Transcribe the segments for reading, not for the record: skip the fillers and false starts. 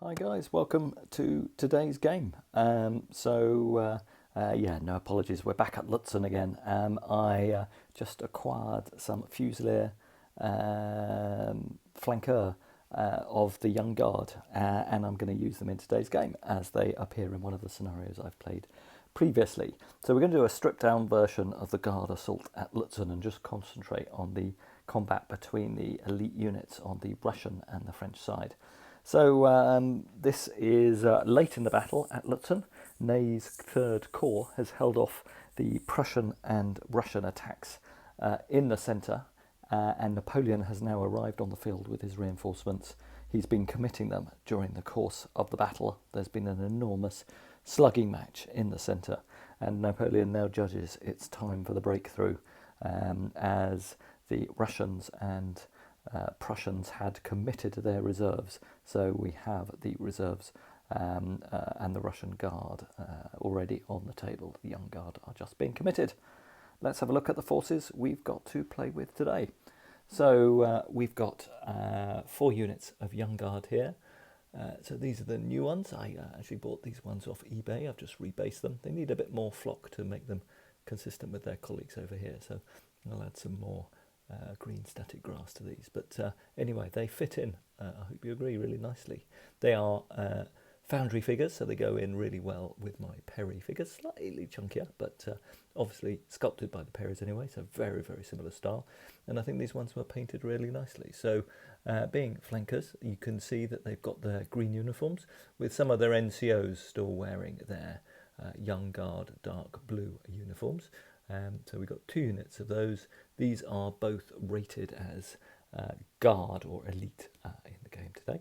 Hi guys, welcome to today's game. Yeah, no apologies. We're back at Lutzen again. I just acquired some Fusilier flanker of the Young Guard, and I'm going to use them in today's game as they appear in one of the scenarios I've played previously. So we're going to do a stripped down version of the Guard Assault at Lutzen and just concentrate on the combat between the elite units on the Russian and the French side. So this is late in the battle at Lutzen. Ney's third corps has held off the Prussian and Russian attacks in the centre, and Napoleon has now arrived on the field with his reinforcements. He's been committing them during the course of the battle. There's been an enormous slugging match in the centre, and Napoleon now judges it's time for the breakthrough, as the Russians and Prussians had committed their reserves, so we have the reserves and the Russian Guard already on the table. The Young Guard are just being committed. Let's have a look at the forces we've got to play with today. So we've got 4 units of Young Guard here. So these are the new ones. I actually bought these ones off eBay. I've just rebased them. They need a bit more flock to make them consistent with their colleagues over here, so I'll add some more green static grass to these. But anyway, they fit in, I hope you agree, really nicely. They are foundry figures, so they go in really well with my Perry figures, slightly chunkier, but obviously sculpted by the Perrys anyway, so very, very similar style. And I think these ones were painted really nicely. So being flankers, you can see that they've got their green uniforms, with some of their NCOs still wearing their Young Guard dark blue uniforms. So we've got 2 units of those. These are both rated as Guard or Elite in the game today.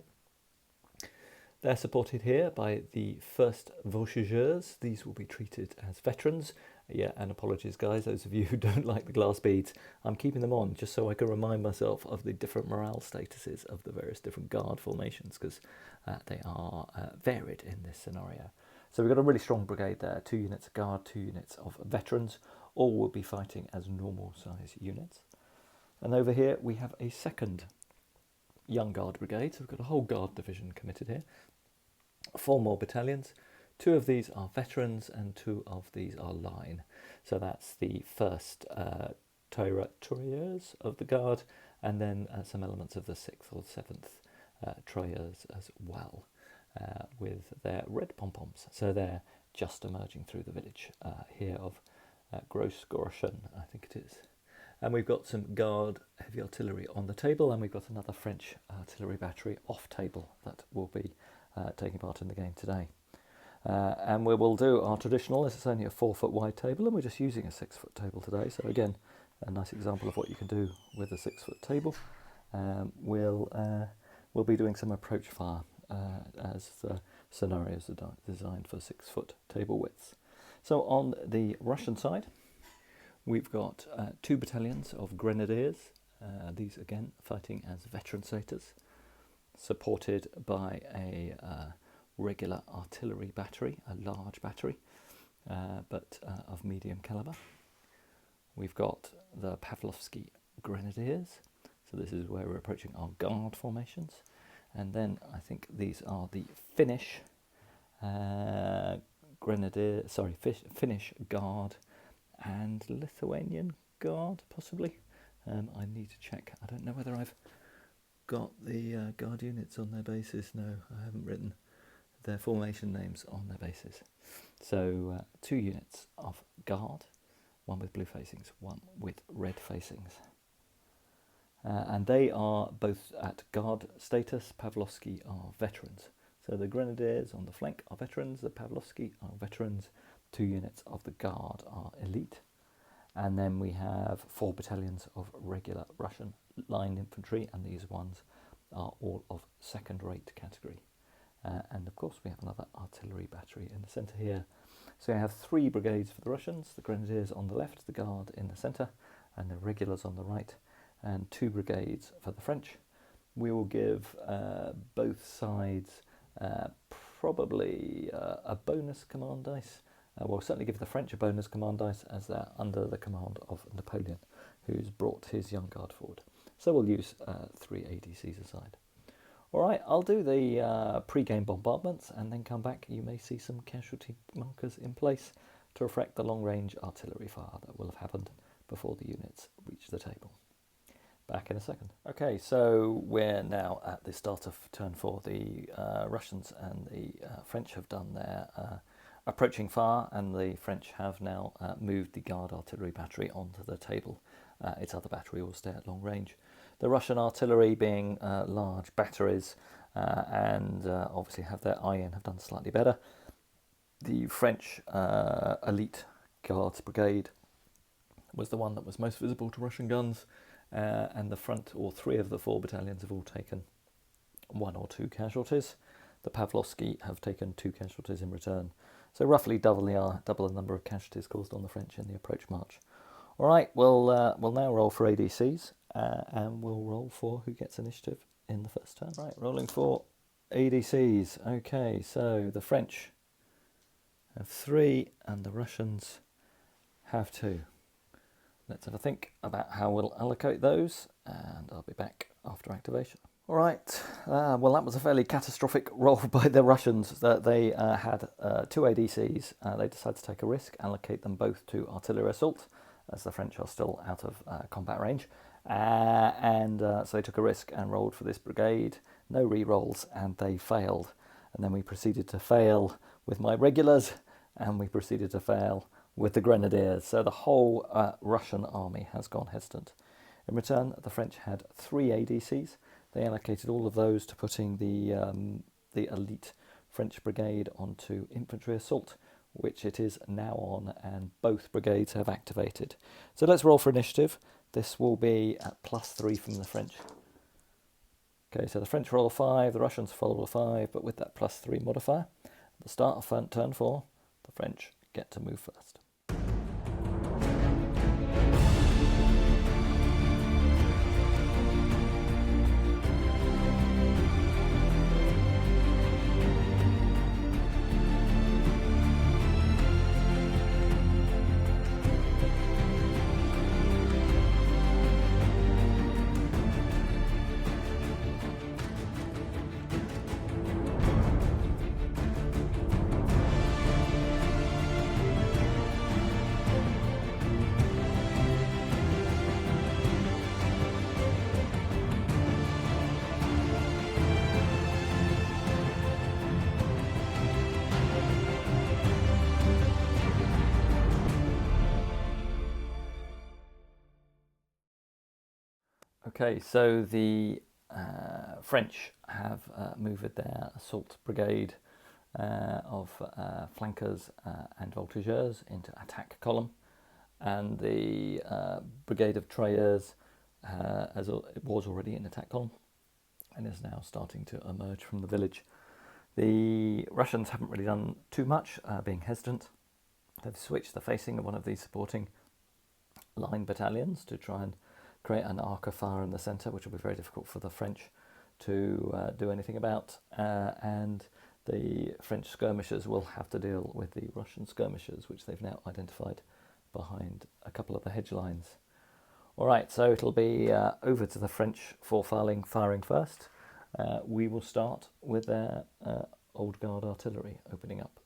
They're supported here by the 1st Voltigeurs. These will be treated as veterans. Yeah, and apologies guys, those of you who don't like the glass beads. I'm keeping them on just so I can remind myself of the different morale statuses of the various different Guard formations, because they are varied in this scenario. So we've got a really strong brigade there, 2 units of Guard, 2 units of veterans. All will be fighting as normal size units. And over here we have a 2nd Young Guard brigade, so we've got a whole Guard division committed here. 4 more battalions. 2 of these are veterans and 2 of these are line. So that's the 1st tirailleurs of the Guard, and then some elements of the 6th or 7th tirailleurs as well, with their red pom-poms. So they're just emerging through the village here of Gross-Gorschen, I think it is. And we've got some Guard heavy artillery on the table, and we've got another French artillery battery off table that will be taking part in the game today. And we will do our traditional, this is only a 4-foot wide table, and we're just using a 6-foot table today. So again, a nice example of what you can do with a 6-foot table. We'll be doing some approach fire as the scenarios are designed for 6-foot table widths. So on the Russian side, we've got 2 battalions of grenadiers. These again fighting as veteran satyrs, supported by a regular artillery battery, a large battery, but of medium caliber. We've got the Pavlovsky Grenadiers, so this is where we're approaching our Guard formations. And then I think these are the Finnish Finnish Guard and Lithuanian Guard, possibly. I need to check. I don't know whether I've got the Guard units on their bases. No, I haven't written their formation names on their bases. So 2 units of Guard, 1 with blue facings, 1 with red facings. And they are both at Guard status. Pavlovsky are veterans. So the Grenadiers on the flank are veterans, the Pavlovsky are veterans, 2 units of the Guard are elite. And then we have 4 battalions of regular Russian line infantry, and these ones are all of 2nd-rate category. And of course we have another artillery battery in the centre here. So you have 3 brigades for the Russians, the Grenadiers on the left, the Guard in the centre, and the regulars on the right, and 2 brigades for the French. We will give both sides probably a bonus command dice. We'll certainly give the French a bonus command dice, as they're under the command of Napoleon, who's brought his Young Guard forward. So we'll use 3 ADCs aside. Alright, I'll do the pre-game bombardments and then come back. You may see some casualty markers in place to reflect the long-range artillery fire that will have happened before the units reach the table. Back in a second. Okay, so we're now at the start of turn 4. The Russians and the French have done their approaching fire, and the French have now moved the guard artillery battery onto the table. Its other battery will stay at long range. The Russian artillery, being large batteries and obviously have their eye in, have done slightly better. The French elite guards brigade was the one that was most visible to Russian guns. And the front, or 3 of the 4 battalions, have all taken 1 or 2 casualties. The Pavlovsky have taken 2 casualties in return. So roughly double the number of casualties caused on the French in the approach march. All right, we'll now roll for ADCs, and we'll roll for who gets initiative in the first turn. Right, rolling for ADCs. Okay, so the French have 3 and the Russians have 2. Let's have a think about how we'll allocate those, and I'll be back after activation. All right, well, that was a fairly catastrophic roll by the Russians. That they had 2 ADCs. They decided to take a risk, allocate them both to artillery assault, as the French are still out of combat range. So they took a risk and rolled for this brigade. No re-rolls, and they failed. And then we proceeded to fail with my regulars, and we proceeded to fail with the grenadiers. So the whole Russian army has gone hesitant. In return, the French had 3 ADCs. They allocated all of those to putting the elite French brigade onto infantry assault, which it is now on, and both brigades have activated. So let's roll for initiative. This will be at +3 from the French. Okay, so the French roll a 5, the Russians roll a 5, but with that +3 modifier. At the start of turn 4, the French get to move first. Okay, so the French have moved their assault brigade of flankers and voltigeurs into attack column, and the brigade of tirailleurs it was already in attack column and is now starting to emerge from the village. The Russians haven't really done too much, being hesitant. They've switched the facing of one of these supporting line battalions to try and create an arc of fire in the centre, which will be very difficult for the French to do anything about. And the French skirmishers will have to deal with the Russian skirmishers, which they've now identified behind a couple of the hedge lines. All right, so it'll be over to the French for firing first. We will start with their old guard artillery opening up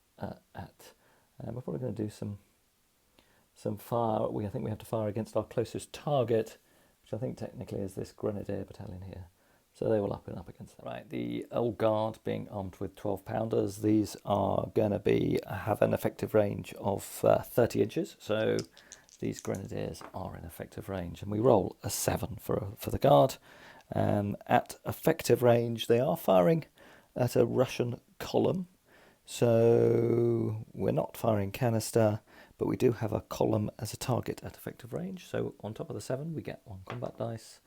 we're probably going to do some fire. I think we have to fire against our closest target, which I think technically is this grenadier battalion here. So they will up and up against that. Right, the old guard being armed with 12-pounders. These are going to have an effective range of 30 inches. So these grenadiers are in effective range, and we roll a 7 for the guard. At effective range, they are firing at a Russian column. So we're not firing canister, but we do have a column as a target at effective range. So on top of the 7, we get 1 combat dice,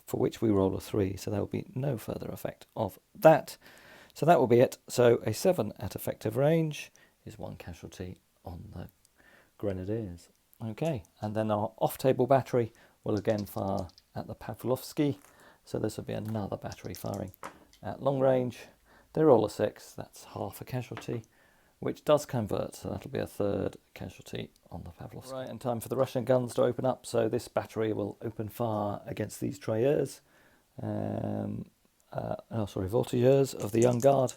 for which we roll a 3. So there will be no further effect of that. So that will be it. So a 7 at effective range is 1 casualty on the grenadiers. Okay, and then our off-table battery will again fire at the Pavlovsky. So this will be another battery firing at long range. They roll a 6, that's half a casualty, which does convert, so that'll be a 3rd casualty on the Pavlovsky. Right, and time for the Russian guns to open up. So this battery will open fire against these tirailleurs. voltigeurs of the Young Guard.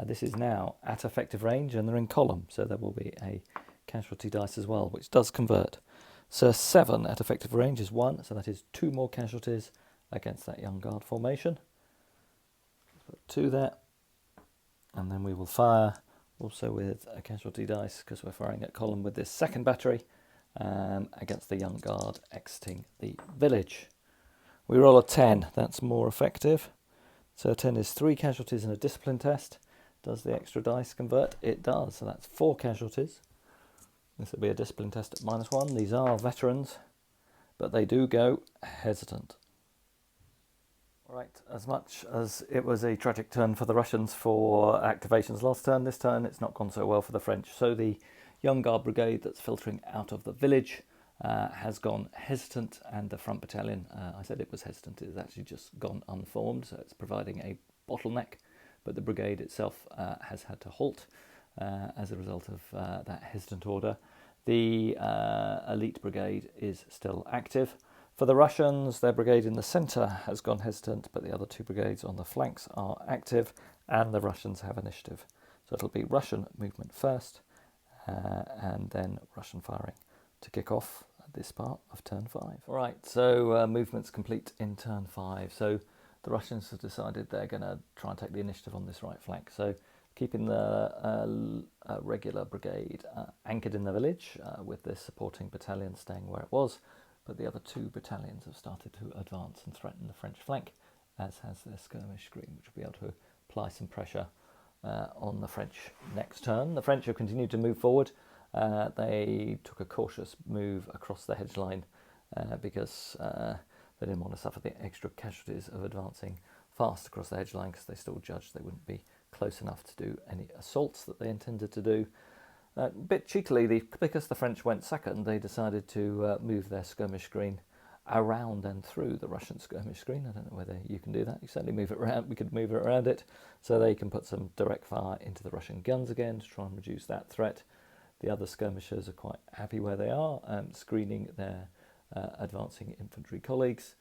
This is now at effective range and they're in column, so there will be a casualty dice as well, which does convert. So 7 at effective range is 1, so that is 2 more casualties against that Young Guard formation. Put 2 there, and then we will fire also with a casualty dice because we're firing at column with this second battery against the Young Guard exiting the village. We roll a 10, that's more effective. So 10 is 3 casualties in a discipline test. Does the extra dice convert? It does, so that's 4 casualties. This will be a discipline test at -1. These are veterans, but they do go hesitant. Right, as much as it was a tragic turn for the Russians for activations last turn, this turn it's not gone so well for the French. So the Young Guard brigade that's filtering out of the village has gone hesitant, and the front battalion, I said it was hesitant, it's actually just gone unformed, so it's providing a bottleneck, but the brigade itself has had to halt as a result of that hesitant order. The elite brigade is still active. For the Russians, their brigade in the centre has gone hesitant, but the other 2 brigades on the flanks are active, and the Russians have initiative. So it'll be Russian movement first, and then Russian firing to kick off this part of turn 5. Right, so movement's complete in turn 5. So the Russians have decided they're going to try and take the initiative on this right flank. So keeping the regular brigade anchored in the village with this supporting battalion staying where it was, but the other 2 battalions have started to advance and threaten the French flank, as has their skirmish screen, which will be able to apply some pressure on the French next turn. The French have continued to move forward. They took a cautious move across the hedge line because they didn't want to suffer the extra casualties of advancing fast across the hedge line, because they still judged they wouldn't be close enough to do any assaults that they intended to do. A bit cheekily, because the French went second, they decided to move their skirmish screen around and through the Russian skirmish screen. I don't know whether you can do that. You certainly move it around. We could move it around it, so they can put some direct fire into the Russian guns again to try and reduce that threat. The other skirmishers are quite happy where they are, screening their advancing infantry colleagues.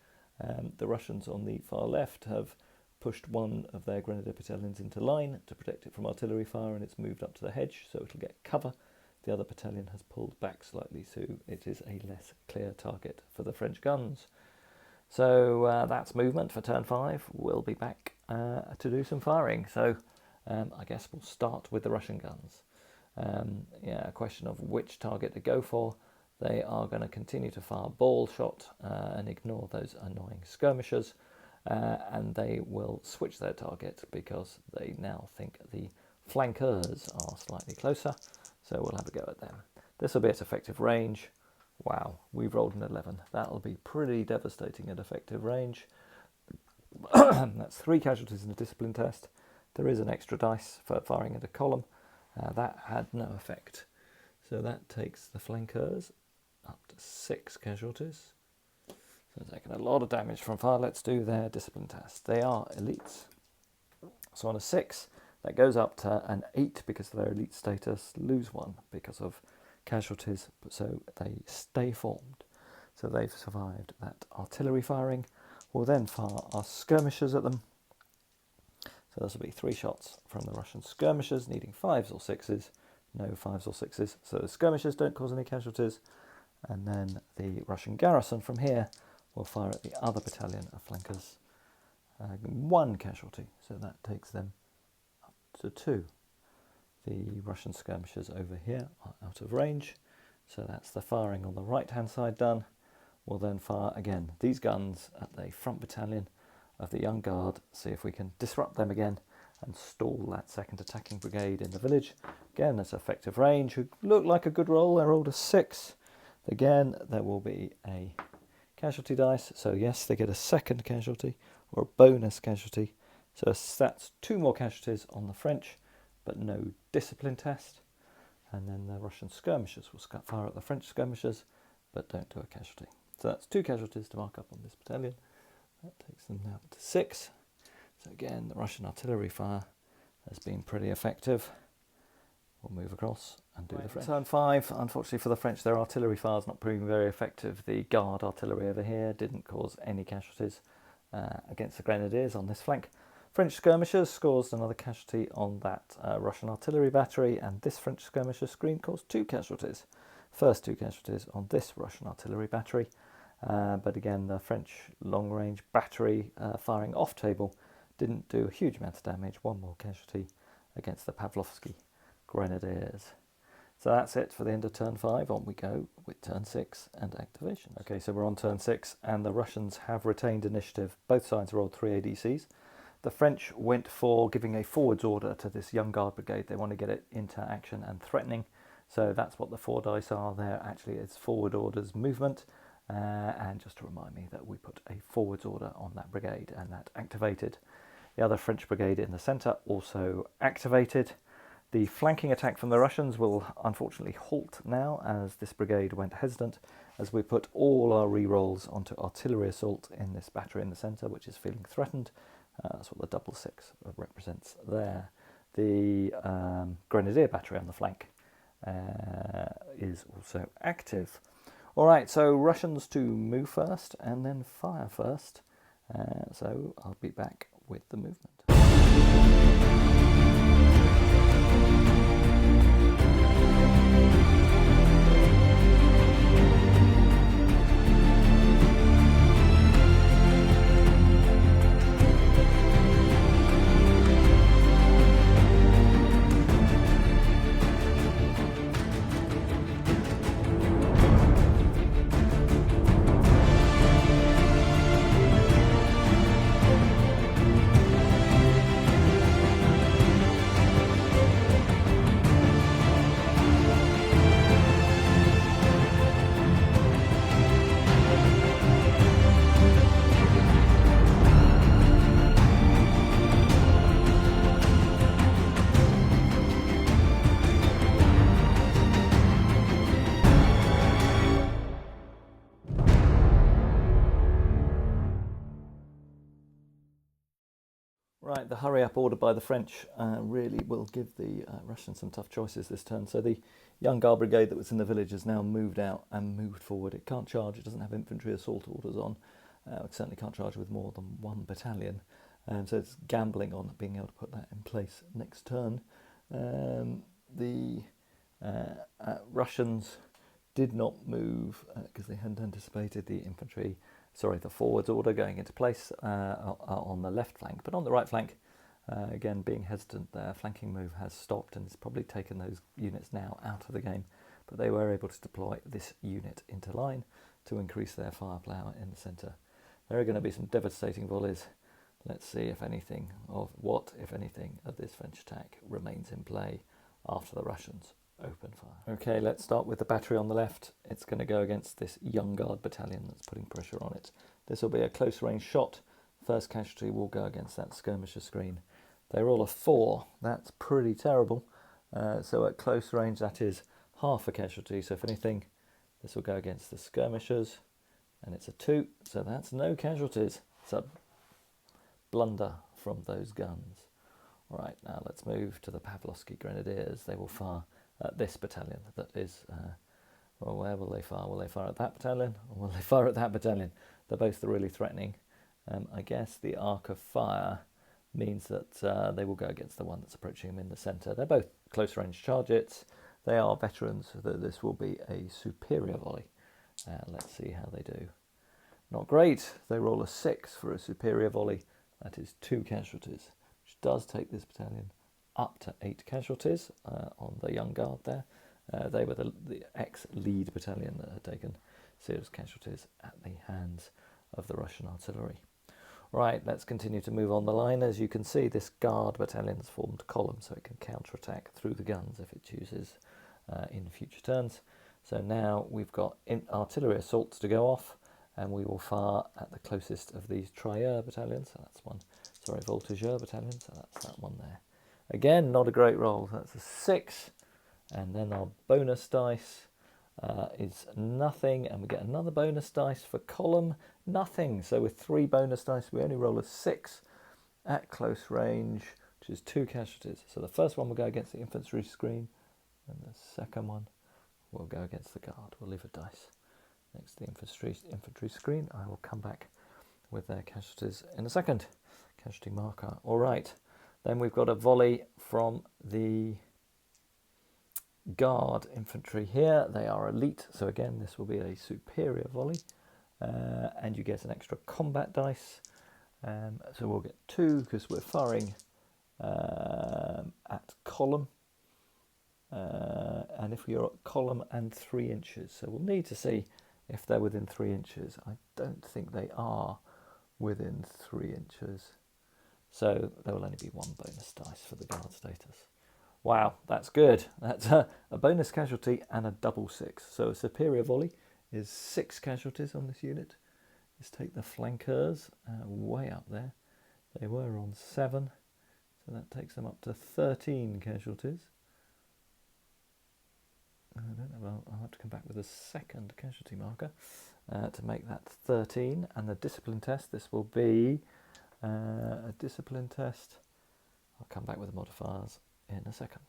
The Russians on the far left have pushed one of their grenadier battalions into line to protect it from artillery fire, and it's moved up to the hedge so it'll get cover. The other battalion has pulled back slightly, so it is a less clear target for the French guns. So that's movement for turn 5. We'll be back to do some firing. So I guess we'll start with the Russian guns. A question of which target to go for. They are going to continue to fire ball shot and ignore those annoying skirmishers. And they will switch their target because they now think the flankers are slightly closer, so we'll have a go at them. This will be at effective range. Wow, we've rolled an 11. That'll be pretty devastating at effective range. That's 3 casualties in a discipline test. There is an extra dice for firing at a column. That had no effect, so that takes the flankers up to 6 casualties. So they're taking a lot of damage from fire. Let's do their discipline test. They are elites. So on a 6, that goes up to an 8 because of their elite status, lose 1 because of casualties, so they stay formed. So they've survived that artillery firing. We'll then fire our skirmishers at them. So this will be 3 shots from the Russian skirmishers, needing 5s or 6s. No 5s or 6s, so the skirmishers don't cause any casualties. And then the Russian garrison from here will fire at the other battalion of flankers. 1 casualty, so that takes them up to 2. The Russian skirmishers over here are out of range, so that's the firing on the right hand side done. We'll then fire again these guns at the front battalion of the Young Guard, see if we can disrupt them again and stall that second attacking brigade in the village. Again, that's effective range. Who look like a good roll. They rolled a 6. Again, there will be a casualty dice, so yes, they get a second casualty or a bonus casualty. So that's 2 more casualties on the French, but no discipline test. And then the Russian skirmishers will fire at the French skirmishers, but don't do a casualty. So that's 2 casualties to mark up on this battalion. That takes them now to 6. So again, the Russian artillery fire has been pretty effective. We'll move across and do the French. Turn 5, unfortunately for the French, their artillery fire is not proving very effective. The Guard artillery over here didn't cause any casualties. against the Grenadiers on this flank. French skirmishers scores another casualty on that Russian artillery battery, and this French skirmisher screen caused 2 casualties. First 2 casualties on this Russian artillery battery, but again the French long-range battery firing off-table didn't do a huge amount of damage. 1 more casualty against the Pavlovsky Grenadiers. So that's it for the end of turn 5. On we go with turn 6 and activation. Okay, so we're on turn 6 and the Russians have retained initiative. Both sides rolled 3 ADCs. The French went for giving a forwards order to this Young Guard brigade. They want to get it into action and threatening. So that's what the 4 dice are there. Actually, it's forward orders movement. And just to remind me that we put a forwards order on that brigade and that activated. The other French brigade in the centre also activated. The flanking attack from the Russians will unfortunately halt now as this brigade went hesitant, as we put all our re-rolls onto artillery assault in this battery in the centre, which is feeling threatened. That's what the 6 represents there. The Grenadier battery on the flank is also active. All right, so Russians to move first and then fire first. So I'll be back with the movement. Right, the hurry-up order by the French really will give the Russians some tough choices this turn. So the Young Guard brigade that was in the village has now moved out and moved forward. It can't charge, it doesn't have infantry assault orders on. It certainly can't charge with more than 1 battalion. So it's gambling on being able to put that in place next turn. The Russians did not move because they hadn't anticipated the the forwards order going into place on the left flank. But on the right flank, again, being hesitant, their flanking move has stopped and it's probably taken those units now out of the game. But they were able to deploy this unit into line to increase their firepower in the centre. There are going to be some devastating volleys. Let's see if anything of what, if anything, of this French attack remains in play after the Russians open fire. Okay, let's start with the battery on the left. It's going to go against this Young Guard battalion that's putting pressure on it. This will be a close range shot. First casualty will go against that skirmisher screen. They roll a 4. That's pretty terrible. So at close range, that is half a casualty. So if anything, this will go against the skirmishers. And it's a 2, so that's no casualties. It's a blunder from those guns. All right, now let's move to the Pavlovsky Grenadiers. They will fire at this battalion. That is, well, where will they fire? Will they fire at that battalion or will they fire at that battalion? They're both really threatening. I guess the arc of fire means that they will go against the one that's approaching them in the centre. They're both close range targets. They are veterans, so this will be a superior volley. Let's see how they do. Not great. They roll a 6 for a superior volley. That is 2 casualties, which does take this battalion up to 8 casualties on the Young Guard there. They were the ex-lead battalion that had taken serious casualties at the hands of the Russian artillery. Right, let's continue to move on the line. As you can see, this Guard battalion has formed columns so it can counterattack through the guns if it chooses in future turns. So now we've got artillery assaults to go off, and we will fire at the closest of these Tirailleur battalions. So that's one, sorry, Voltigeur battalion, so that's that one there. Again, not a great roll. That's a 6. And then our bonus dice is nothing. And we get another bonus dice for column, nothing. So with 3 bonus dice, we only roll a 6 at close range, which is 2 casualties. So the first one will go against the infantry screen, and the second one will go against the guard. We'll leave a dice next to the infantry screen. I will come back with their casualties in a second. Casualty marker. All right. Then we've got a volley from the Guard infantry here. They are elite, so again this will be a superior volley, and you get an extra combat dice. So we'll get 2 because we're firing at column, and if you're at column and 3 inches, so we'll need to see if they're within 3 inches. I don't think they are within 3 inches, so there will only be 1 bonus dice for the Guard status. Wow, that's good. That's a bonus casualty and a double 6. So a superior volley is 6 casualties on this unit. Let's take the flankers way up there. They were on 7, so that takes them up to 13 casualties. I don't know, I'll have to come back with a second casualty marker to make that 13. And the discipline test, this will be a discipline test. I'll come back with the modifiers in a second.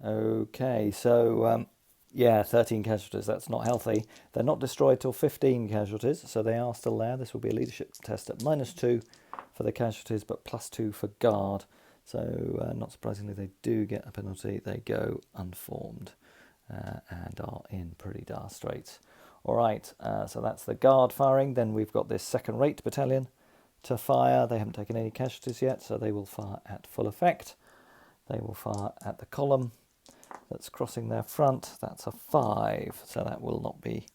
Okay, so yeah, 13 casualties, that's not healthy. They're not destroyed till 15 casualties, so they are still there. This will be a leadership test at -2 for the casualties, but +2 for Guard. So not surprisingly, they do get a penalty. They go unformed and are in pretty dire straits. All right, so that's the Guard firing. Then we've got this second-rate battalion to fire. They haven't taken any casualties yet, so they will fire at full effect. They will fire at the column that's crossing their front. That's a 5, so that will not be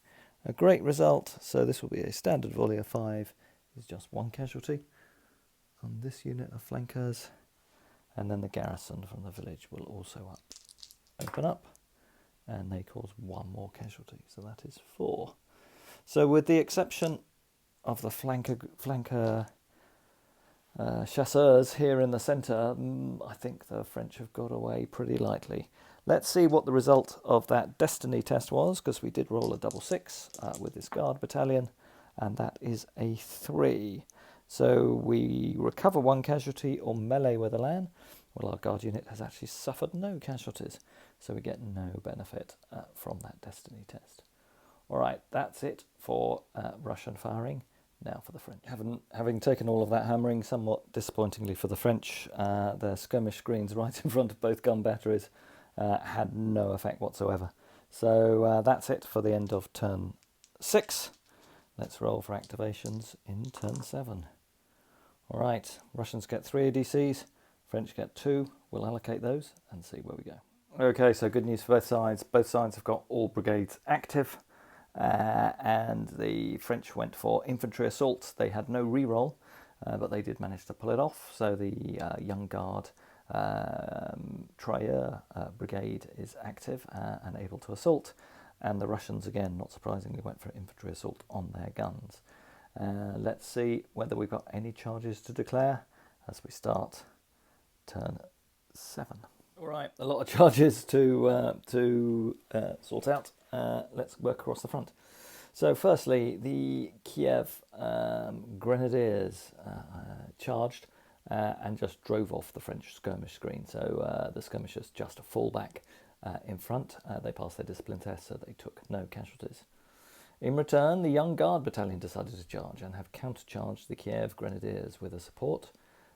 a great result. So this will be a standard volley of 5. Is just 1 casualty on this unit of flankers. And then the garrison from the village will also open up, and they cause 1 more casualty, so that is 4. So with the exception of the flanker chasseurs here in the centre, I think the French have got away pretty lightly. Let's see what the result of that destiny test was, because we did roll a double 6 with this Guard battalion, and that is a 3. So we recover 1 casualty or melee with a LAN. Well, our Guard unit has actually suffered no casualties, so we get no benefit from that destiny test. All right, that's it for Russian firing. Now for the French. Having taken all of that hammering, somewhat disappointingly for the French, their skirmish screens right in front of both gun batteries had no effect whatsoever. So that's it for the end of turn 6. Let's roll for activations in turn 7. All right, Russians get 3 ADCs, French get 2. We'll allocate those and see where we go. Okay, so good news for both sides. Both sides have got all brigades active. And the French went for infantry assault. They had no reroll, but they did manage to pull it off. So the Young Guard Trier brigade is active and able to assault. And the Russians, again, not surprisingly, went for infantry assault on their guns. Let's see whether we've got any charges to declare as we start turn 7. All right, a lot of charges to sort out. Let's work across the front. So firstly, the Kiev Grenadiers charged and just drove off the French skirmish screen. So the skirmishers just fall back in front. They passed their discipline test, so they took no casualties. In return, the Young Guard battalion decided to charge and have countercharged the Kiev Grenadiers with a support.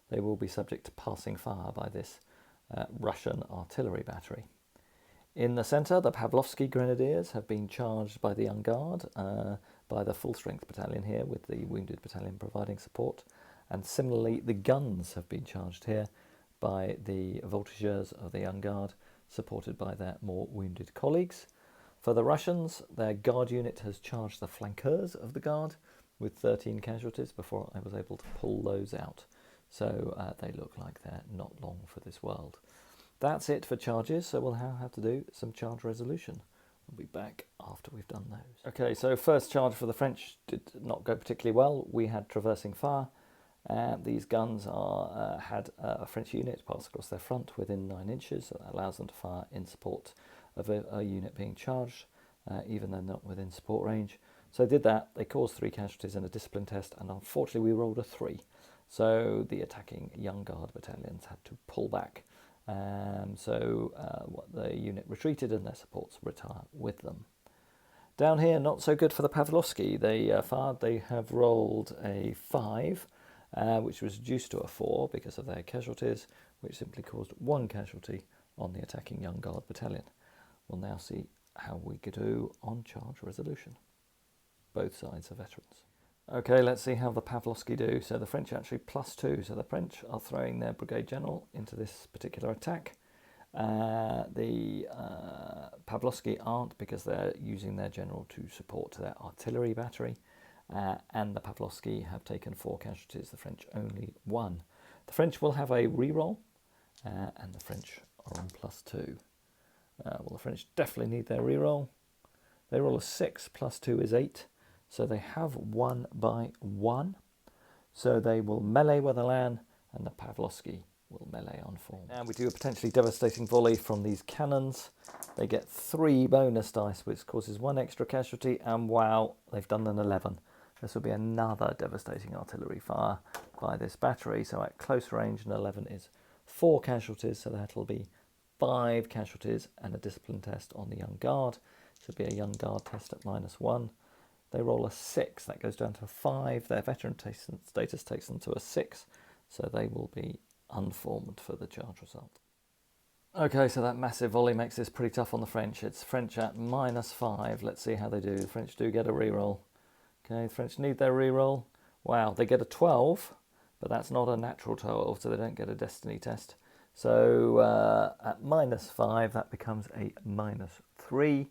They will be subject to passing fire by this Russian artillery battery. In the centre, the Pavlovsky Grenadiers have been charged by the Young Guard, by the full-strength battalion here, with the wounded battalion providing support. And similarly, the guns have been charged here by the voltigeurs of the Young Guard, supported by their more wounded colleagues. For the Russians, their Guard unit has charged the flankers of the Guard with 13 casualties before I was able to pull those out. So they look like they're not long for this world. That's it for charges, so we'll have to do some charge resolution. We'll be back after we've done those. Okay, so first charge for the French did not go particularly well. We had traversing fire. These guns had a French unit pass across their front within 9 inches, so that allows them to fire in support of a unit being charged, even though not within support range. So they did that. They caused 3 casualties in a discipline test, and unfortunately we rolled a 3. So the attacking Young Guard battalions had to pull back. The unit retreated and their supports retire with them. Down here, not so good for the Pavlovsky. They fired, they have rolled a 5, which was reduced to a 4 because of their casualties, which simply caused 1 casualty on the attacking Young Guard battalion. We'll now see how we could do on charge resolution. Both sides are veterans. Okay, let's see how the Pavlovsky do. So the French actually +2, so the French are throwing their brigade general into this particular attack. The Pavlovsky aren't, because they're using their general to support their artillery battery, and the Pavlovsky have taken 4 casualties, the French only 1. The French will have a reroll, and the French are on +2. Well, the French definitely need their reroll. They roll a 6, +2 is 8, so they have won by 1. So they will melee with Elan, and the Pavlovsky will melee on form. And we do a potentially devastating volley from these cannons. They get 3 bonus dice, which causes 1 extra casualty, and wow, they've done an 11. This will be another devastating artillery fire by this battery. So at close range, an 11 is 4 casualties, so that'll be 5 casualties and a discipline test on the Young Guard. This will be a Young Guard test at -1. They roll a 6, that goes down to a 5. Their veteran status takes them to a 6, so they will be unformed for the charge result. Okay, so that massive volley makes this pretty tough on the French. It's French at -5. Let's see how they do. The French do get a reroll. Okay, the French need their reroll. Wow, they get a 12, but that's not a natural 12, so they don't get a destiny test. So at -5, that becomes a -3.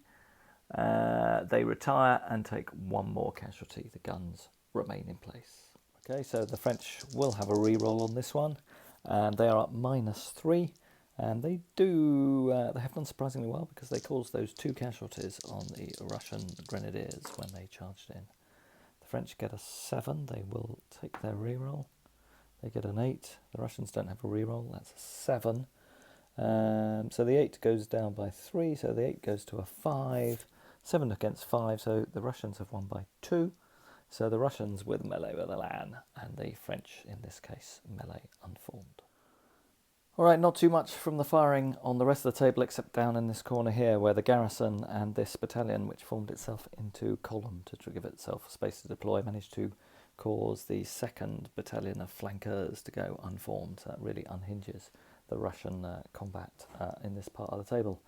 They retire and take 1 more casualty. The guns remain in place. Okay, so the French will have a reroll on this one. They are at -3, and they have done surprisingly well, because they caused those 2 casualties on the Russian grenadiers when they charged in. The French get a 7, they will take their reroll. They get an 8, the Russians don't have a reroll, that's a 7. So the 8 goes down by 3, so the 8 goes to a 5, 7 against 5, so the Russians have won by 2. So the Russians with melee with Elan, and the French, in this case, melee unformed. Alright, not too much from the firing on the rest of the table, except down in this corner here, where the garrison and this battalion, which formed itself into column to give itself space to deploy, managed to cause the 2nd battalion of flankers to go unformed. So that really unhinges the Russian combat in this part of the table.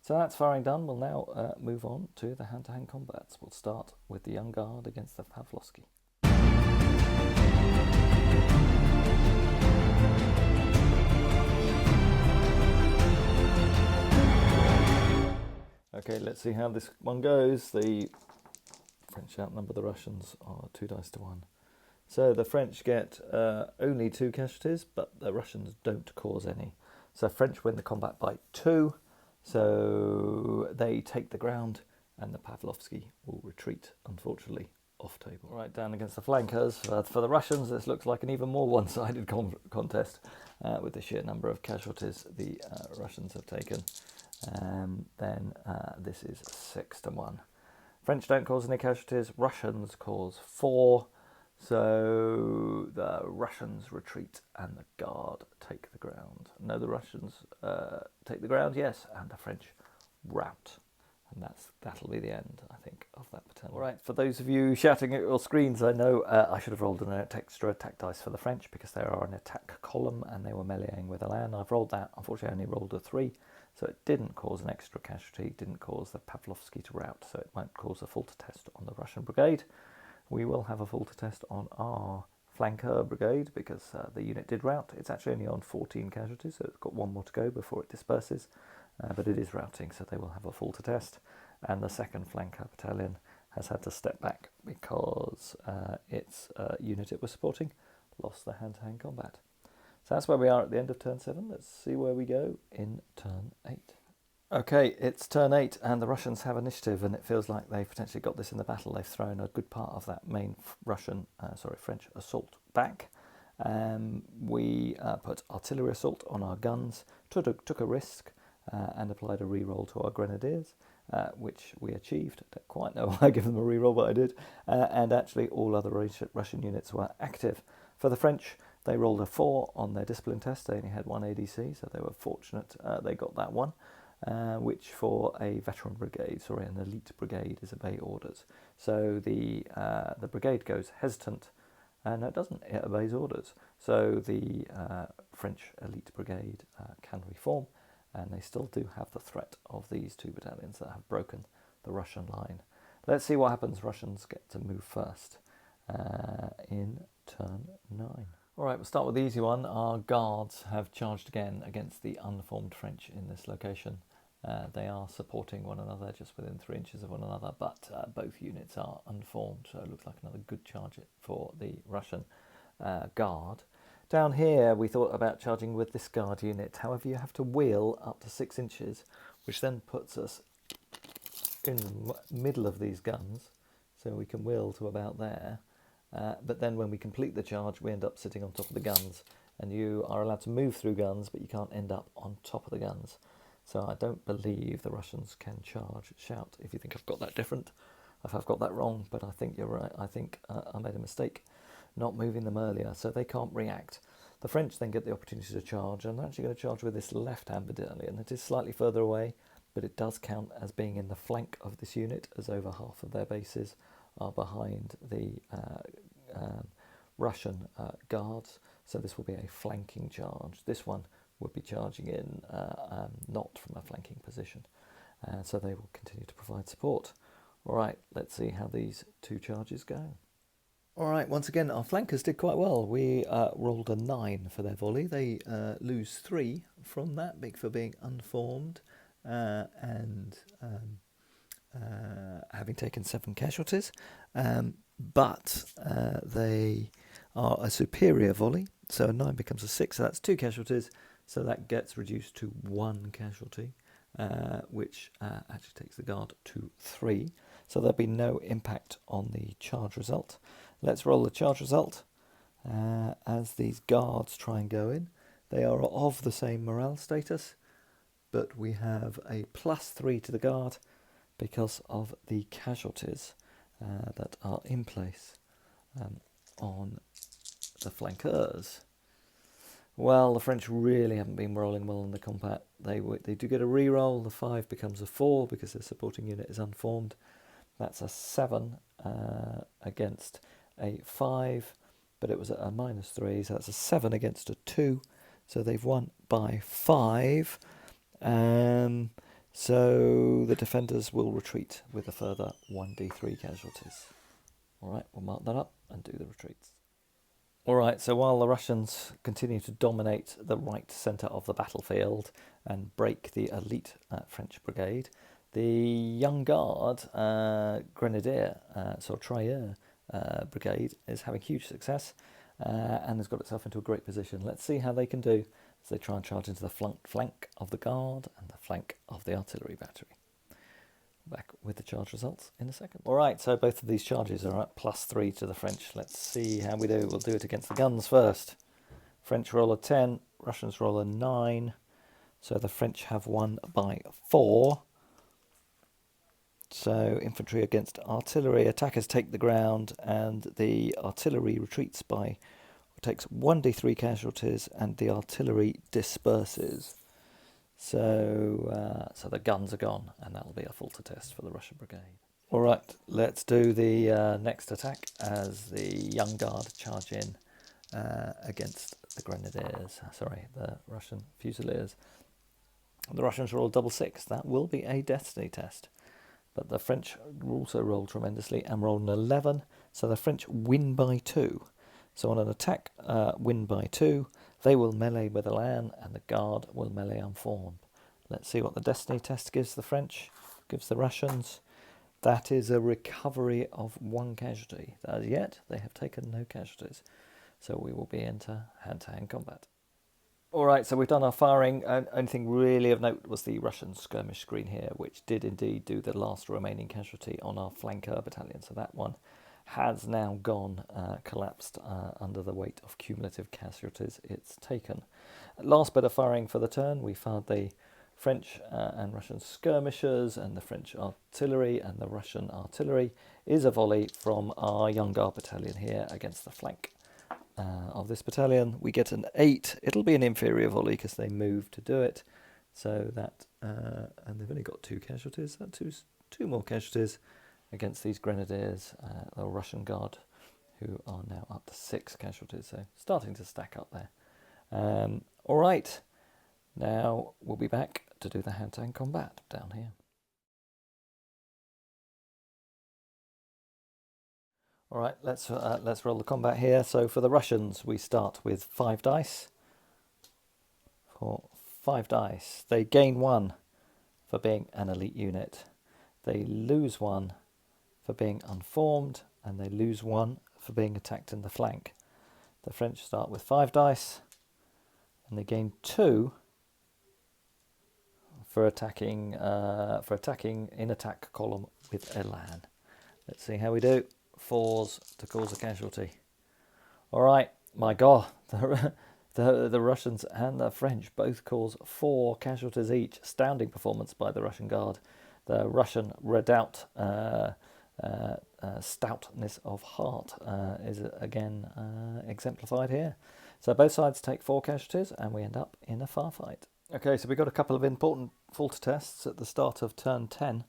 So that's firing done. We'll now move on to the hand-to-hand combats. We'll start with the Young Guard against the Pavlovsky. Okay, let's see how this one goes. The French outnumber the Russians are 2 dice to 1. So the French get only 2 casualties, but the Russians don't cause any. So French win the combat by 2. So they take the ground, and the Pavlovsky will retreat, unfortunately, off table. Right down against the flankers. For the Russians, this looks like an even more one-sided contest with the sheer number of casualties the Russians have taken. Then this is 6 to 1. French don't cause any casualties, Russians cause 4. So the Russians retreat and the Guard take the ground. No, the Russians take the ground, yes, and the French rout. And that'll be the end, I think, of that battalion. All right, for those of you shouting at your screens, I know I should have rolled an extra attack dice for the French, because they are an attack column and they were meleeing with Elan. I've rolled that. Unfortunately, I only rolled a 3, so it didn't cause an extra casualty, didn't cause the Pavlovsky to rout, so it won't cause a full to test on the Russian brigade. We will have a full to test on our flanker brigade, because the unit did rout. It's actually only on 14 casualties, so it's got 1 more to go before it disperses, but it is routing, so they will have a full to test. And the 2nd flanker battalion has had to step back because its unit it was supporting lost the hand-to-hand combat. So that's where we are at the end of turn 7. Let's see where we go in turn 8. Okay, it's turn 8 and the Russians have initiative, and it feels like they've potentially got this in the battle. They've thrown a good part of that main French assault back. We put artillery assault on our guns, took a risk and applied a reroll to our grenadiers, which we achieved. I don't quite know why I gave them a reroll, but I did. And actually all other Russian units were active. For the French, they rolled a 4 on their discipline test. They only had 1 ADC, so they were fortunate they got that one. which for a veteran brigade, sorry, an elite brigade, is obey orders. So the brigade goes hesitant, and it doesn't, it obeys orders. So the French elite brigade can reform, and they still do have the threat of these two battalions that have broken the Russian line. Let's see what happens. Russians get to move first in turn 9. All right, we'll start with the easy one. Our guards have charged again against the unformed French in this location. They are supporting one another just within 3 inches of one another, but both units are unformed, so it looks like another good charge for the Russian guard. Down here, we thought about charging with this guard unit. However, you have to wheel up to 6 inches, which then puts us in the middle of these guns, so we can wheel to about there. But then when we complete the charge, we end up sitting on top of the guns, and you are allowed to move through guns, but you can't end up on top of the guns. So I don't believe the Russians can charge. Shout if you think I've got that different, if I've got that wrong, but I think you're right. I think I made a mistake not moving them earlier, so they can't react. The French then get the opportunity to charge, and they're actually going to charge with this left-hand battalion. It is slightly further away, but it does count as being in the flank of this unit, as over half of their bases are behind the Russian guards. So this will be a flanking charge. This one would be charging in not from a flanking position. So they will continue to provide support. All right, let's see how these two charges go. All right, once again, our flankers did quite well. We rolled a 9 for their volley. They lose 3 from that, for being unformed and having taken 7 casualties. But they are a superior volley, so a 9 becomes a 6, so that's 2 casualties. So that gets reduced to 1 casualty, which actually takes the guard to 3. So there'll be no impact on the charge result. Let's roll the charge result as these guards try and go in. They are of the same morale status, but we have a +3 to the guard because of the casualties that are in place on the flankers. Well, the French really haven't been rolling well in the combat. They do get a re-roll. The 5 becomes a 4 because their supporting unit is unformed. That's a 7 against a 5, but it was a -3, so that's a 7 against a 2. So they've won by 5. So the defenders will retreat with a further 1d3 casualties. All right, we'll mark that up and do the retreats. All right, so while the Russians continue to dominate the right centre of the battlefield and break the elite French brigade, the Young Guard Grenadier, Tirailleur brigade is having huge success and has got itself into a great position. Let's see how they can do as they try and charge into the flank of the guard and the flank of the artillery battery. Back with the charge results in a second. All right, so both of these charges are at +3 to the French. Let's see how we do. We'll do it against the guns first. French roll a 10, Russians roll a 9. So the French have won by 4. So infantry against artillery. Attackers take the ground, and the artillery retreats by, takes 1d3 casualties, and the artillery disperses. So the guns are gone, and that'll be a falter test for the Russian brigade. All right, let's do the next attack as the Young Guard charge in against the Grenadiers. Sorry, the Russian Fusiliers. The Russians roll double 6. That will be a destiny test. But the French also roll tremendously and roll an 11. So the French win by 2. So on an attack, win by 2. They will melee with a LAN, and the guard will melee unformed. Let's see what the destiny test gives the French, gives the Russians. That is a recovery of 1 casualty. As yet, they have taken no casualties. So we will be into hand-to-hand combat. All right, so we've done our firing. Only thing really of note was the Russian skirmish screen here, which did indeed do the last remaining casualty on our flanker battalion. So that one has now gone, collapsed under the weight of cumulative casualties it's taken. Last bit of firing for the turn, we fired the French and Russian skirmishers and the French artillery, and the Russian artillery is a volley from our Young Guard battalion here against the flank of this battalion. We get an 8. It'll be an inferior volley because they move to do it. So that, and they've only got 2 casualties. That two more casualties against these grenadiers, the Russian Guard, who are now up to 6 casualties. So starting to stack up there. All right, now we'll be back to do the hand-to-hand combat down here. All right, let's roll the combat here. So for the Russians, we start with 5 dice. For 5 dice, they gain 1 for being an elite unit. They lose 1 for being unformed, and they lose 1 for being attacked in the flank. The French start with 5 dice, and they gain 2 for attacking in attack column with Elan. Let's see how we do. 4s to cause a casualty. All right, my God, the Russians and the French both cause 4 casualties each. Astounding performance by the Russian Guard. The Russian redoubt, stoutness of heart is again exemplified here. So both sides take 4 casualties, and we end up in a firefight. Okay, so we got a couple of important Falter tests at the start of turn 10.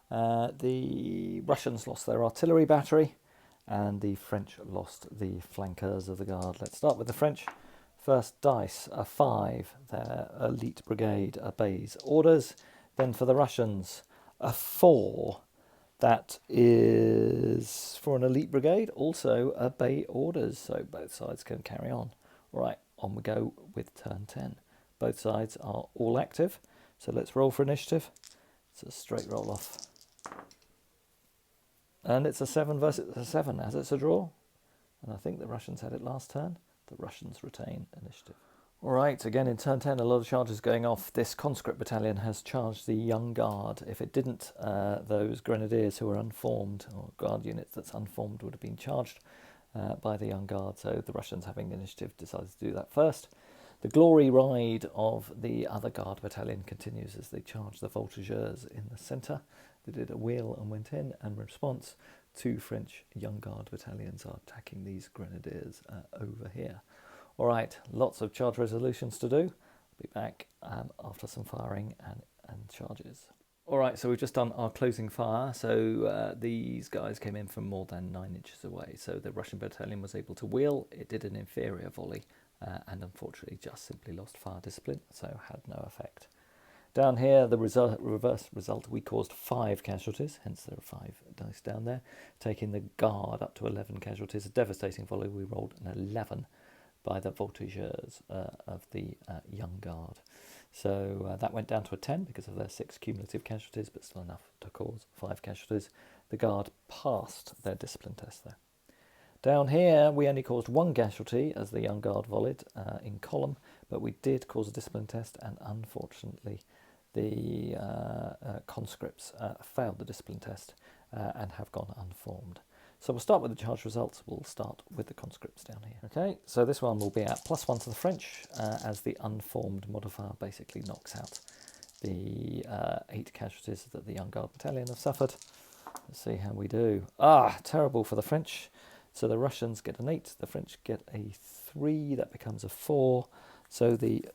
The Russians lost their artillery battery, and the French lost the flankers of the Guard. Let's start with the French. First dice, a 5. Their elite brigade obeys orders. Then for the Russians, a 4. That is for an elite brigade, also obey orders, so both sides can carry on. All right, on we go with turn 10. Both sides are all active, so let's roll for initiative. It's a straight roll off. And it's a 7 versus a 7, as it's a draw. And I think the Russians had it last turn. The Russians retain initiative. All right, again in turn 10, a lot of charges going off. This conscript battalion has charged the Young Guard. If it didn't, those grenadiers who are unformed, or guard units that's unformed, would have been charged by the Young Guard. So the Russians, having initiative, decided to do that first. The glory ride of the other Guard battalion continues as they charge the voltigeurs in the centre. They did a wheel and went in, and in response, 2 French Young Guard battalions are attacking these grenadiers over here. All right, lots of charge resolutions to do. I'll be back after some firing and charges. All right, so we've just done our closing fire. So these guys came in from more than 9 inches away. So the Russian battalion was able to wheel. It did an inferior volley and unfortunately just simply lost fire discipline, so had no effect. Down here, the reverse result, we caused 5 casualties, hence there are 5 dice down there, taking the Guard up to 11 casualties. A devastating volley, we rolled an 11 by the voltigeurs of the Young Guard. So that went down to a 10 because of their 6 cumulative casualties, but still enough to cause 5 casualties. The Guard passed their discipline test there. Down here, we only caused 1 casualty as the Young Guard volleyed in column, but we did cause a discipline test, and unfortunately the conscripts failed the discipline test and have gone unformed. So we'll start with the charge results. We'll start with the conscripts down here. Okay, so this one will be at +1 to the French as the unformed modifier basically knocks out the 8 casualties that the Young Guard battalion have suffered. Let's see how we do. Terrible for the French. So the Russians get an 8, the French get a 3, that becomes a 4. So the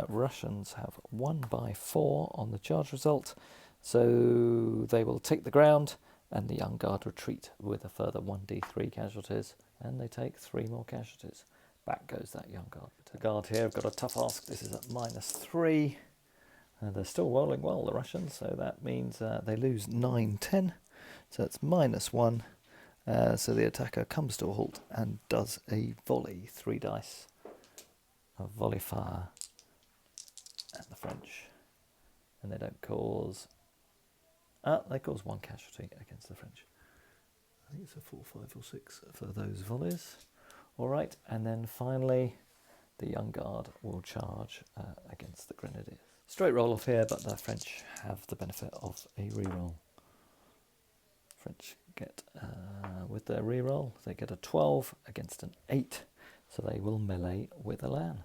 Russians have won by 4 on the charge result. So they will take the ground, and the Young Guard retreat with a further 1d3 casualties, and they take 3 more casualties. Back goes that Young Guard. The Guard here have got a tough ask. This is at -3. They're still rolling well, the Russians, so that means they lose 9-10. So it's -1. So the attacker comes to a halt and does a volley, 3 dice of volley fire at the French. And they don't cause... they cause 1 casualty against the French. I think it's a 4, 5 or 6 for those volleys. All right, and then finally the Young Guard will charge against the Grenadiers. Straight roll off here, but the French have the benefit of a reroll. French get, with their reroll, they get a 12 against an 8, so they will melee with Elan.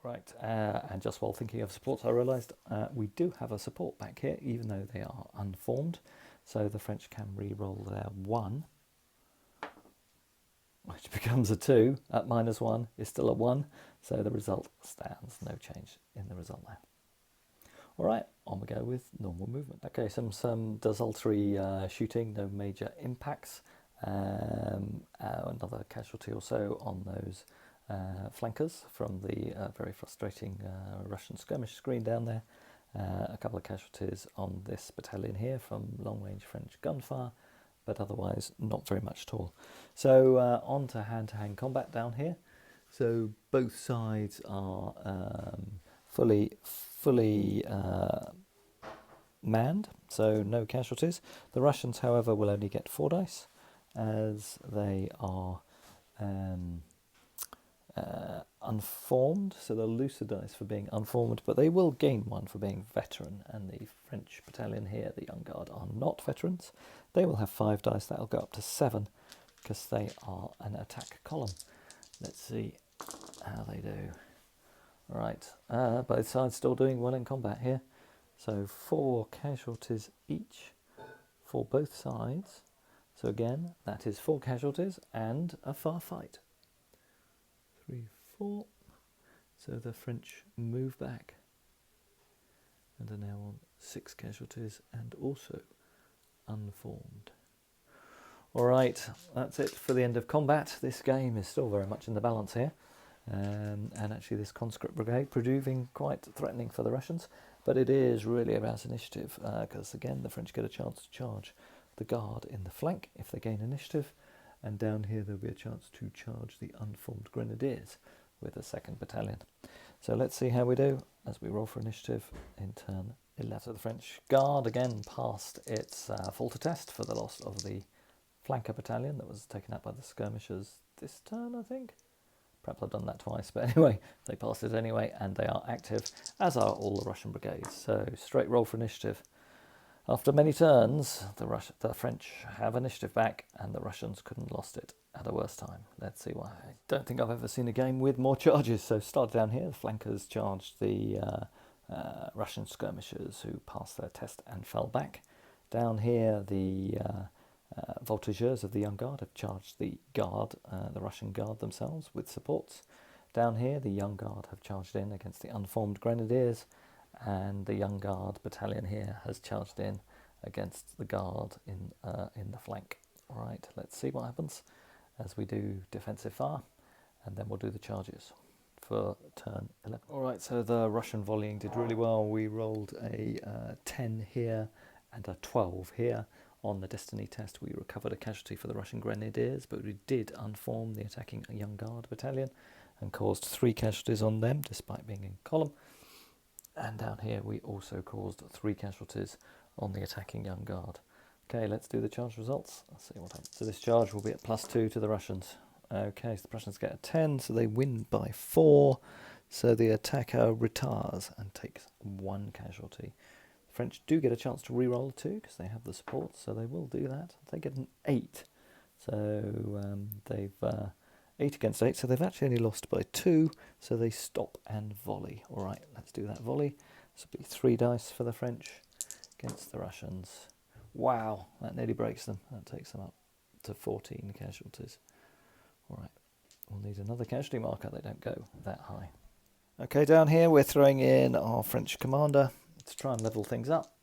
Right, and just while thinking of supports, I realised we do have a support back here, even though they are unformed. So the French can re-roll their 1, which becomes a 2 at -1 is still a 1. So the result stands, no change in the result there. All right, on we go with normal movement. Okay, some desultory shooting, no major impacts. Another casualty or so on those flankers from the very frustrating Russian skirmish screen down there. A couple of casualties on this battalion here from long-range French gunfire, but otherwise not very much at all. So on to hand-to-hand combat down here. So both sides are fully manned, so no casualties. The Russians, however, will only get 4 dice, as they are unformed, so they'll lose the dice for being unformed, but they will gain 1 for being veteran, and the French battalion here, the Young Guard, are not veterans. They will have 5 dice, that'll go up to 7, because they are an attack column. Let's see how they do. Right, both sides still doing well in combat here. So 4 casualties each for both sides. So again, that is 4 casualties and a far fight. 3, 4. So the French move back and are now on 6 casualties and also unformed. Alright, that's it for the end of combat. This game is still very much in the balance here. And actually this conscript brigade proving quite threatening for the Russians, but it is really about initiative, because again the French get a chance to charge the guard in the flank if they gain initiative, and down here there'll be a chance to charge the unformed grenadiers with the 2nd battalion. So let's see how we do as we roll for initiative in turn 11. So the French guard again passed its falter test for the loss of the flanker battalion that was taken out by the skirmishers this turn, I think. Perhaps I've done that twice, but anyway, they passed it anyway, and they are active, as are all the Russian brigades. So straight roll for initiative. After many turns, the French have initiative back, and the Russians couldn't have lost it at a worse time. Let's see why. I don't think I've ever seen a game with more charges. So start down here. The flankers charged the Russian skirmishers, who passed their test and fell back. Down here, the voltigeurs of the Young Guard have charged the guard, the Russian Guard themselves, with supports. Down here, the Young Guard have charged in against the unformed grenadiers, and the Young Guard battalion here has charged in against the Guard in the flank. All right, let's see what happens as we do defensive fire, and then we'll do the charges for turn 11. All right, so the Russian volleying did really well. We rolled a 10 here and a 12 here. On the Destiny test, we recovered a casualty for the Russian Grenadiers, but we did unform the attacking Young Guard battalion and caused 3 casualties on them, despite being in column. And down here, we also caused 3 casualties on the attacking Young Guard. Okay, let's do the charge results. Let's see what happens. So this charge will be at +2 to the Russians. Okay, so the Prussians get a 10, so they win by 4. So the attacker retires and takes 1 casualty. French do get a chance to re-roll 2 because they have the support, so they will do that. They get an 8, so they've 8 against 8, so they've actually only lost by 2, so they stop and volley. All right, let's do that volley. This will be 3 dice for the French against the Russians. Wow, that nearly breaks them. That takes them up to 14 casualties. All right, we'll need another casualty marker. They don't go that high. Okay, down here we're throwing in our French commander to try and level things up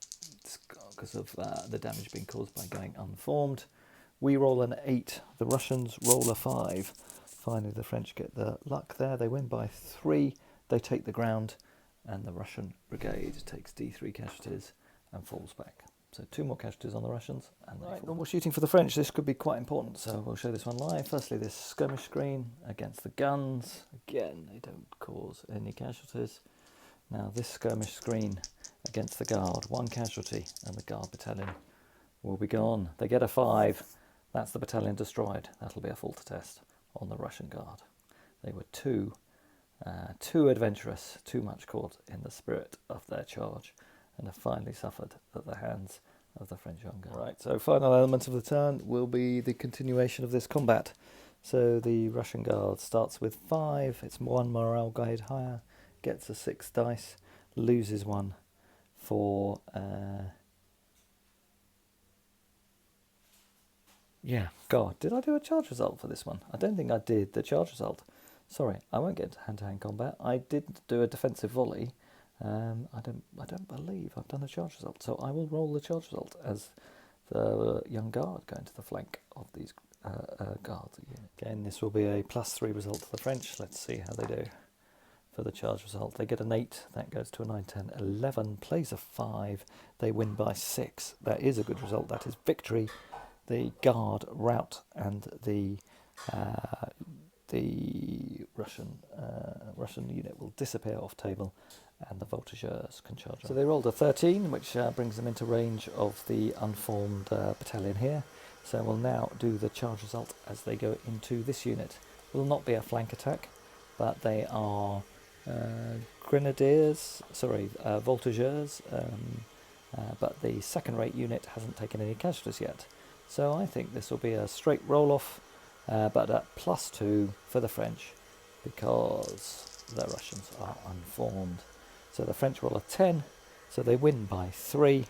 because of the damage being caused by going unformed. We roll an 8, the Russians roll a 5. Finally the French get the luck there, they win by 3, they take the ground, and the Russian brigade takes D3 casualties and falls back. So 2 more casualties on the Russians. And right, normal shooting for the French, this could be quite important, so we'll show this one live. Firstly, this skirmish screen against the guns. Again, they don't cause any casualties. Now this skirmish screen against the Guard, 1 casualty, and the Guard battalion will be gone. They get a 5. That's the battalion destroyed. That'll be a falter test on the Russian Guard. They were too adventurous, too much caught in the spirit of their charge, and have finally suffered at the hands of the French Young Guard. Right, so final element of the turn will be the continuation of this combat. So the Russian Guard starts with 5. It's 1 morale guide higher, gets a 6 dice, loses 1 for God, did I do a charge result for this one? I don't think I did the charge result. Sorry, I won't get hand-to-hand combat. I did do a defensive volley, I don't believe I've done a charge result, so I will roll the charge result as the young guard going to the flank of these guards. Again, this will be a +3 result to the French. Let's see how they do. For the charge result, they get an 8, that goes to a 9, 10, 11, plays a 5, they win by 6. That is a good result, that is victory. The guard rout and the Russian unit will disappear off table, and the voltigeurs can charge on. So they rolled a 13, which brings them into range of the unformed battalion here. So we'll now do the charge result as they go into this unit. It will not be a flank attack, but they are voltigeurs, but the second-rate unit hasn't taken any casualties yet. So I think this will be a straight roll-off, but at +2 for the French, because the Russians are unformed. So the French roll a 10, so they win by 3,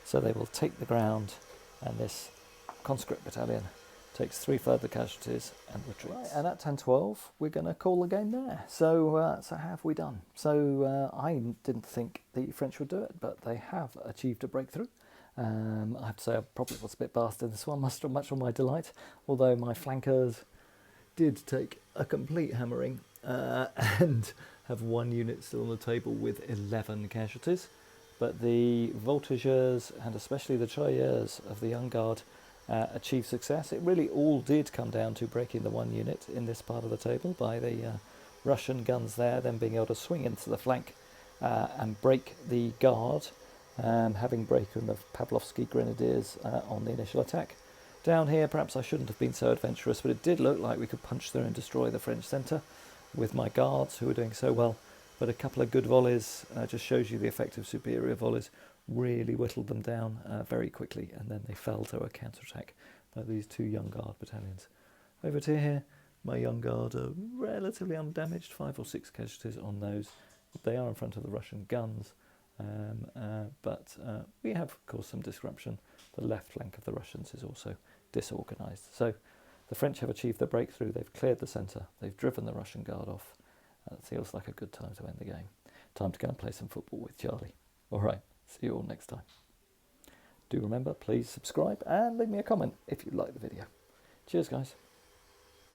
so they will take the ground, and this conscript battalion takes 3 further casualties and retreats. Right, and at 10-12, we're going to call the game there. So, so how have we done? So I didn't think the French would do it, but they have achieved a breakthrough. I have to say I probably was a bit biased in this one, much to my delight, although my flankers did take a complete hammering and have 1 unit still on the table with 11 casualties. But the voltigeurs, and especially the tirailleurs of the young guard, achieved success. It really all did come down to breaking the 1 unit in this part of the table by the Russian guns there, then being able to swing into the flank and break the guard, having broken the Pavlovsky Grenadiers on the initial attack. Down here, perhaps I shouldn't have been so adventurous, but it did look like we could punch through and destroy the French centre with my guards, who were doing so well. But a couple of good volleys just shows you the effect of superior volleys. Really whittled them down very quickly, and then they fell to a counter-attack by these 2 young guard battalions. Over to here, my young guard are relatively undamaged, 5 or 6 casualties on those. They are in front of the Russian guns, but we have, of course, some disruption. The left flank of the Russians is also disorganised. So the French have achieved their breakthrough. They've cleared the centre. They've driven the Russian guard off. That feels like a good time to end the game. Time to go and play some football with Charlie. All right. See you all next time. Do remember, please subscribe and leave me a comment if you like the video. Cheers, guys.